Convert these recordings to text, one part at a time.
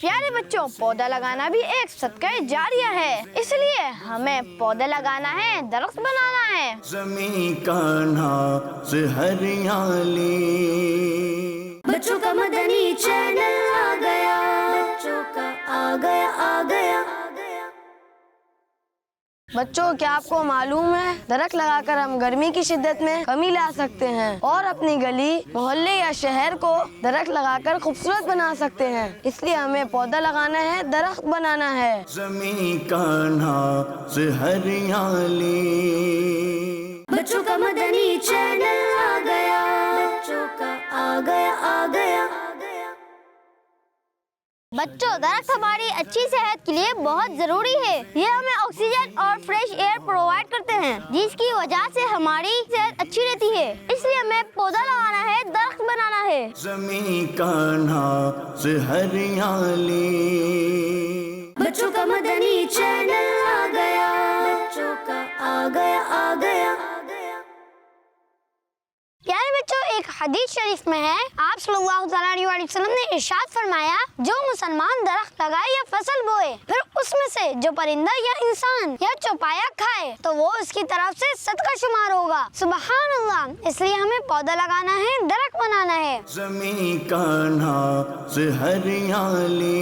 پیارے بچوں، پودا لگانا بھی ایک صدقہ جاریہ ہے، اس لیے ہمیں پودے لگانا ہے، درخت بنانا ہے۔ زمین کا ناز ہریالی، بچوں کا مدنی چینل آ گیا، بچوں کا آ گیا آ گیا۔ بچوں، کیا آپ کو معلوم ہے درخت لگا کر ہم گرمی کی شدت میں کمی لا سکتے ہیں اور اپنی گلی، محلے یا شہر کو درخت لگا کر خوبصورت بنا سکتے ہیں؟ اس لیے ہمیں پودا لگانا ہے، درخت بنانا ہے۔ زمین کا ناز ہریالی، بچوں کا مدنی چینل آ گیا، بچوں کا آ گیا آ گیا۔ بچوں، درخت ہماری اچھی صحت کے لیے بہت ضروری ہے۔ یہ ہمیں آکسیجن اور فریش ایئر پرووائڈ کرتے ہیں، جس کی وجہ سے ہماری صحت اچھی رہتی ہے۔ اس لیے ہمیں پودا لگانا ہے، درخت بنانا ہے۔ زمین کا ناز ہریالی، بچوں کا مدنی چینل آ گیا، بچوں کا آ گیا آ گیا۔ پیارے بچوں، ایک حدیث شریف میں ہے، آپ صلی اللہ تعالیٰ علیہ وسلم نے ارشاد فرمایا، جو مسلمان درخت لگائے یا فصل بوئے، پھر اس میں سے جو پرندہ یا انسان یا چوپایا کھائے تو وہ اس کی طرف سے صدقہ شمار ہوگا۔ سبحان اللہ! اس لیے ہمیں پودا لگانا ہے، درخت بنانا ہے۔ زمین کا ناز ہریالی،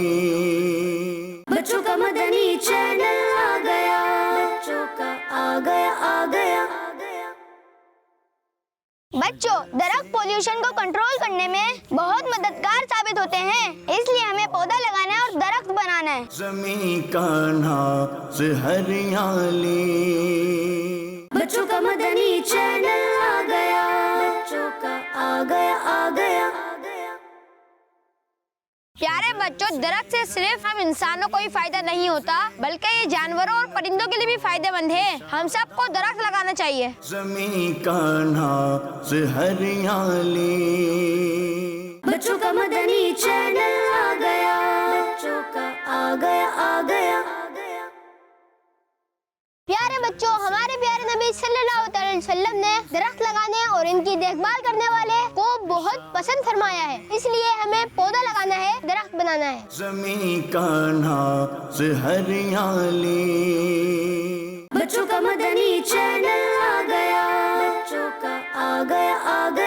بچوں کا مدنی چینل آ گیا، بچوں کا آ گیا آ گیا۔ بچوں، درخت پولیوشن کو کنٹرول کرنے میں بہت مددگار ثابت ہوتے ہیں، اس لیے ہمیں پودا لگانا ہے اور درخت بنانا ہے۔ زمین کا ناز ہریالی، بچوں کا مدنی چینل آ گیا، بچوں کا آ گیا آ گیا۔ پیارے بچوں، درخت سے صرف ہم انسانوں کو ہی فائدہ نہیں ہوتا، بلکہ یہ جانوروں اور پرندوں کے لیے بھی فائدہ مند ہے۔ ہم سب کو درخت لگانا چاہیے۔ زمین کا ناز ہریالی، بچوں کا مدنی چینل آ گیا، بچوں کا آ گیا آ گیا۔ پیارے بچوں، ہمارے پیارے نبی صلی اللہ علیہ وسلم نے درخت لگانے اور ان کی دیکھ بھال کرنے والے کو بہت پسند فرمایا ہے، اس لیے ہمیں پودا لگانا ہے، درخت بنانا ہے۔ زمین کا ناز ہریالی، بچوں کا مدنی چینل آ گیا، بچوں کا آ گیا آ گیا۔